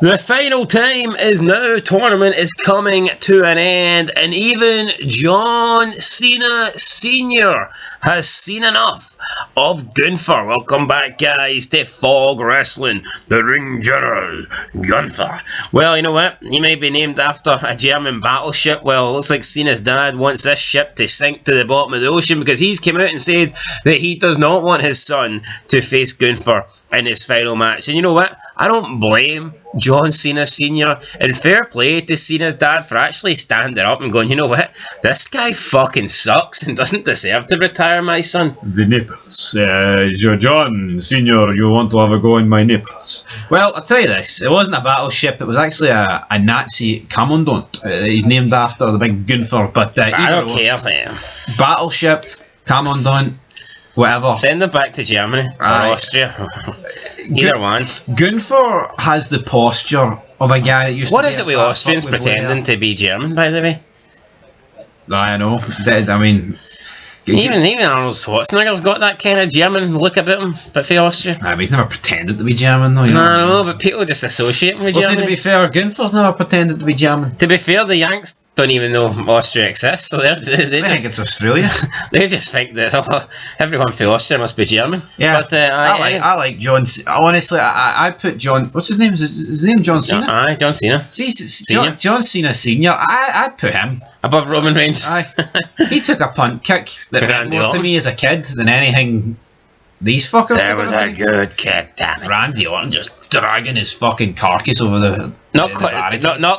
The final time is now. Tournament is coming to an end, and even John Cena Sr. has seen enough of Gunther. Welcome back, guys, to Fog Wrestling. The Ring General, Gunther. Well, you know what? He may be named after a German battleship. Well, it looks like Cena's dad wants this ship to sink to the bottom of the ocean, because he's come out and said that he does not want his son to face Gunther in his final match. And you know what? I don't blame John Cena Sr. and fair play to Cena's dad for actually standing up and going, you know what, this guy fucking sucks and doesn't deserve to retire my son. The nipples. John Sr., you want to have a go on my nipples? Well, I'll tell you this, it wasn't a battleship, it was actually a Nazi commandant. He's named after the big Gunther, but I don't care, man. Battleship, commandant, whatever. Send them back to Germany or Austria. Either one. Gunther has the posture of a guy that used to What be is it with Austrians pretending to be German, by the way? I know. I mean... Even Arnold Schwarzenegger's got that kind of German look about him, but for Austria. But he's never pretended to be German, though. No, but people just associate him with Germany. To be fair, Gunther's never pretended to be German. To be fair, the Yanks don't even know Austria exists, so they think it's Australia. They just think that everyone from Austria must be German. Yeah, but I like John. Honestly, I put John. What's his name? Is his name John Cena? John Cena. See, John Cena Sr. I'd put him above Roman Reigns. He took a punt kick that meant more to me as a kid than anything these fuckers. That was a good kick, damn it. Randy Orton just dragging his fucking carcass over the not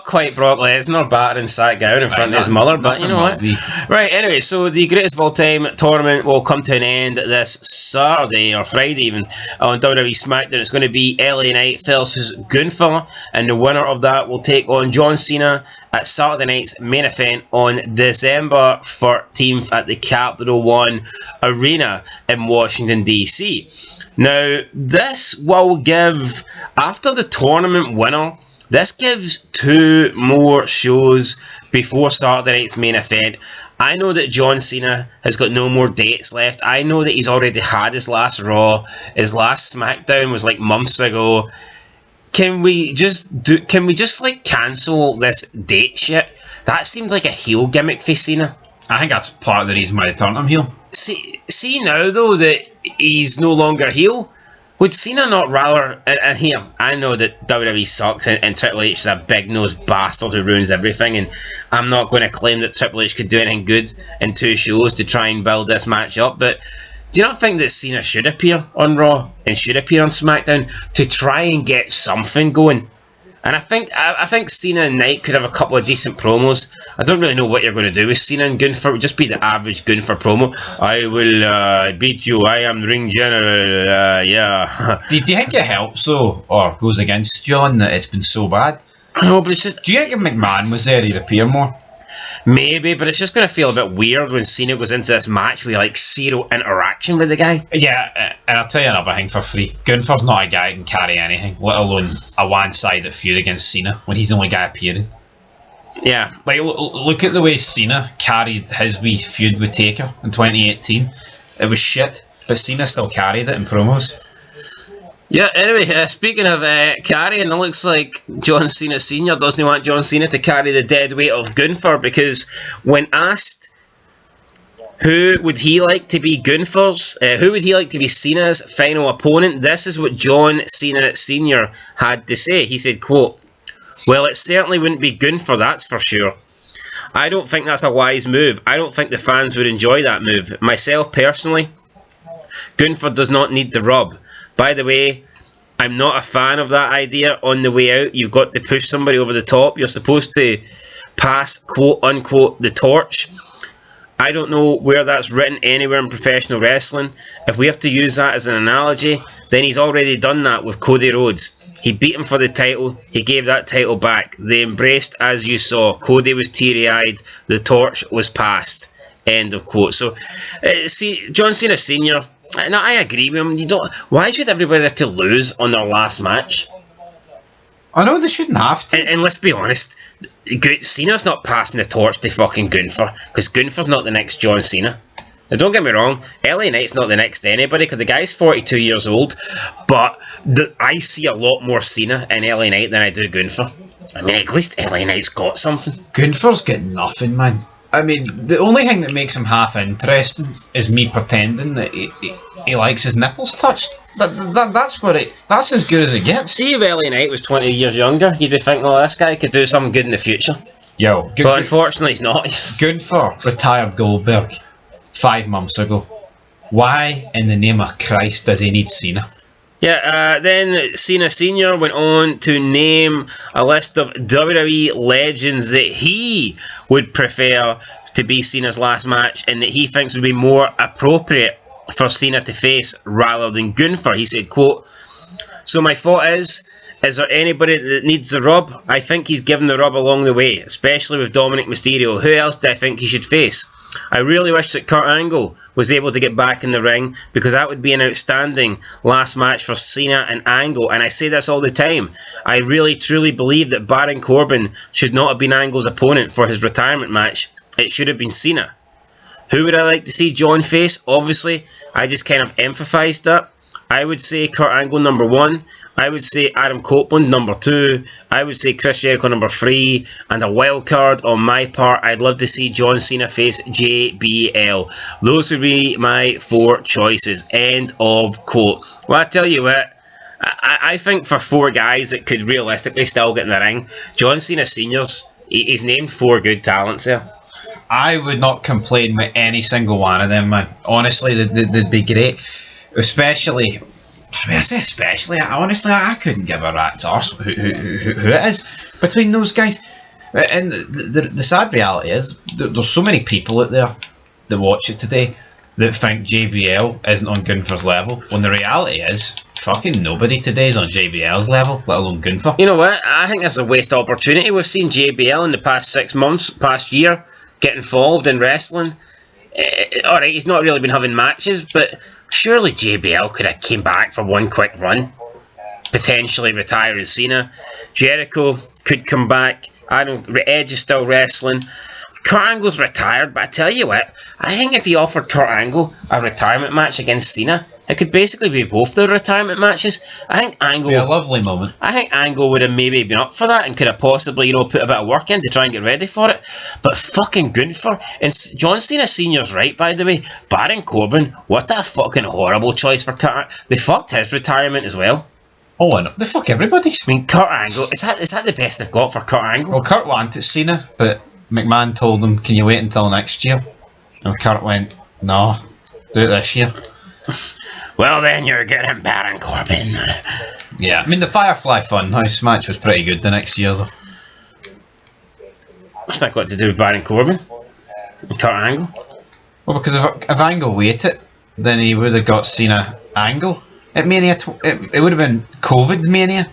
quite Brock Lesnar battering sat down in front of his mother, but you know what? Right, anyway, so the greatest of all time tournament will come to an end this Saturday or Friday even on WWE SmackDown. It's going to be LA Knight versus Gunther, and the winner of that will take on John Cena at Saturday night's main event on December 13th at the Capital One Arena in Washington DC. Now, this will give, after the tournament winner, this gives 2 more shows before Saturday night's main event. I know that John Cena has got no more dates left. I know that he's already had his last Raw. His last SmackDown was like months ago. Can we just like cancel this date shit? That seemed like a heel gimmick for Cena. I think that's part of the reason why they turned him heel. See now though that he's no longer heel, would Cena not rather, and here, I know that WWE sucks and Triple H is a big-nosed bastard who ruins everything, and I'm not going to claim that Triple H could do anything good in 2 shows to try and build this match up, but do you not think that Cena should appear on Raw and should appear on SmackDown to try and get something going? And I think Cena and Knight could have a couple of decent promos. I don't really know what you're going to do with Cena and Gunther. It would just be the average Gunther promo. I will beat you. I am Ring General. Yeah. Do you think it helps, though, or goes against John that it's been so bad? No, but it's just... Do you think if McMahon was there, he'd appear more? Maybe, but it's just going to feel a bit weird when Cena goes into this match with like 0 interaction with the guy. Yeah, and I'll tell you another thing for free. Gunther's not a guy who can carry anything, let alone a one-sided feud against Cena when he's the only guy appearing. Yeah. Like, look at the way Cena carried his wee feud with Taker in 2018. It was shit, but Cena still carried it in promos. Yeah, anyway, speaking of carrying, it looks like John Cena Sr. doesn't want John Cena to carry the dead weight of Gunther, because when asked who would he like to be who would he like to be Cena's final opponent, this is what John Cena Sr. had to say. He said, quote, "Well, it certainly wouldn't be Gunther, that's for sure. I don't think that's a wise move. I don't think the fans would enjoy that move. Myself, personally, Gunther does not need the rub. By the way, I'm not a fan of that idea. On the way out, you've got to push somebody over the top. You're supposed to pass, quote-unquote, the torch. I don't know where that's written anywhere in professional wrestling. If we have to use that as an analogy, then he's already done that with Cody Rhodes. He beat him for the title. He gave that title back. They embraced, as you saw. Cody was teary-eyed. The torch was passed." End of quote. So, see, John Cena Sr., no, I agree with him. Why should everybody have to lose on their last match? I know they shouldn't have to. And let's be honest, Cena's not passing the torch to fucking Gunther, because Gunther's not the next John Cena. Now, don't get me wrong, LA Knight's not the next to anybody because the guy's 42 years old, but I see a lot more Cena in LA Knight than I do Gunther. I mean, at least LA Knight's got something. Gunther's got nothing, man. I mean, the only thing that makes him half interesting is me pretending that he likes his nipples touched. That's as good as it gets. See if LA Knight was 20 years younger, you'd be thinking, oh, this guy could do something good in the future. Yo, But unfortunately, he's not. Gunther retired Goldberg 5 months ago. Why in the name of Christ does he need Cena? Yeah, then Cena Sr. went on to name a list of WWE legends that he would prefer to be Cena's last match and that he thinks would be more appropriate for Cena to face rather than Gunther. He said, quote, "So my thought is there anybody that needs the rub? I think he's given the rub along the way, especially with Dominic Mysterio. Who else do I think he should face? I really wish that Kurt Angle was able to get back in the ring because that would be an outstanding last match for Cena and Angle. And I say this all the time. I really truly believe that Baron Corbin should not have been Angle's opponent for his retirement match. It should have been Cena. Who would I like to see John face? Obviously, I just kind of emphasised that. I would say Kurt Angle number 1. I would say Adam Copeland number 2. I would say Chris Jericho number 3. And a wild card on my part, I'd love to see John Cena face JBL. Those would be my 4 choices. End of quote. Well, I tell you what, I think for 4 guys that could realistically still get in the ring, John Cena Sr.'s, he's named 4 good talents there. I would not complain with any single one of them, man. Honestly, they'd be great. Especially, I mean, I say especially, honestly, I couldn't give a rat's arse who it is between those guys. And the sad reality is, there's so many people out there that watch it today that think JBL isn't on Gunther's level, when the reality is, fucking nobody today is on JBL's level, let alone Gunther. You know what? I think that's a waste of opportunity. We've seen JBL in the past 6 months, past year, get involved in wrestling. Alright, he's not really been having matches, but surely JBL could have came back for one quick run. Potentially retire as Cena. Jericho could come back. Edge is still wrestling. Kurt Angle's retired, but I tell you what, I think if he offered Kurt Angle a retirement match against Cena, it could basically be both their retirement matches. I think Angle... It'd be a lovely moment. I think Angle would have maybe been up for that and could have possibly, put a bit of work in to try and get ready for it. But fucking Gunther, and John Cena Sr.'s right, by the way. Baron Corbin, what a fucking horrible choice for Kurt. They fucked his retirement as well. Oh, I know. They fuck everybody's. I mean, Kurt Angle, is that the best they've got for Kurt Angle? Well, Kurt wanted Cena, but McMahon told him, can you wait until next year? And Kurt went, no, do it this year. Well, then you're getting Baron Corbin. Yeah, I mean, the Firefly Funhouse match was pretty good the next year, though. What's that got to do with Baron Corbin? And Kurt Angle? Well, because if Angle waited, then he would have got Cena Angle at Mania. It would have been COVID Mania.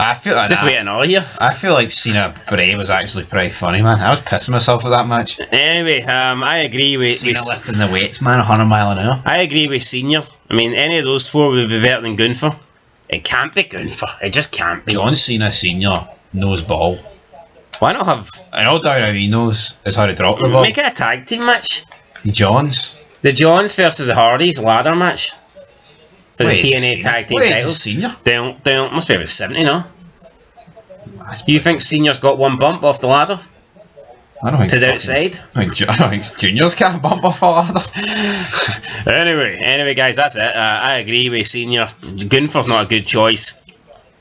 I feel like just waiting all year. I feel like Cena Bray was actually pretty funny, man. I was pissing myself at that match. Anyway, I agree with Cena lifting the weights, man, 100 mile an hour. I agree with Senior. I mean, any of those 4 would be better than Gunther. It can't be Gunther. It just can't be. John Cena Sr. knows ball. Why not have... And all WWE knows is how to drop the ball. Make it a tag team match. Johns. The Johns versus the Hardys ladder match. For the Wait, TNA tag team wait, titles. Senior? Down, must be about 70 now. You think Senior's got one bump off the ladder? I don't think to the outside? I don't think Junior's can't bump off a ladder. Anyway, guys, that's it. I agree with Senior. Gunther's not a good choice.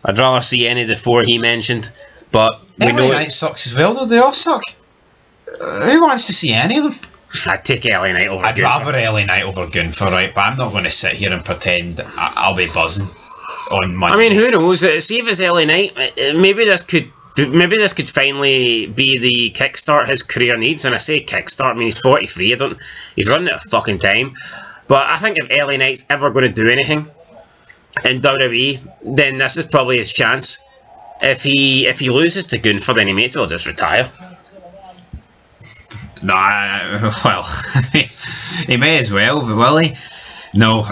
I'd rather see any of the 4 he mentioned. But we know LA Knight sucks as well, though. They all suck. Who wants to see any of them? I'd take LA Knight over Gunther. I'd rather LA Knight over Gunther, right? But I'm not going to sit here and pretend I'll be buzzing on Monday. I mean, who knows? See if it's LA Knight. Maybe this could finally be the kickstart his career needs. And I say kickstart, I mean he's 43. He's running out of fucking time. But I think if LA Knight's ever going to do anything in WWE, then this is probably his chance. If he loses to Gunther, then he may as well just retire. No, well, he may as well, but will he? No,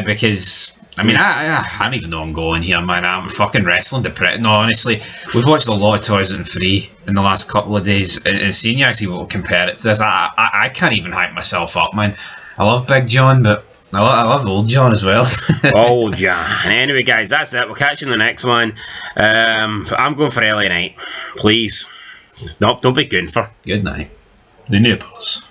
because I mean, I don't even know I'm going here, man. I'm fucking wrestling depressed. No, honestly, we've watched a lot of 2003 in the last couple of days, and seeing you actually will compare it to this, I can't even hype myself up, man. I love Big John, but I love Old John as well. Old John. Anyway, guys, that's it. We'll catch you in the next one. I'm going for LA Knight. Please. No, don't be Gunther. Good night. The nipples.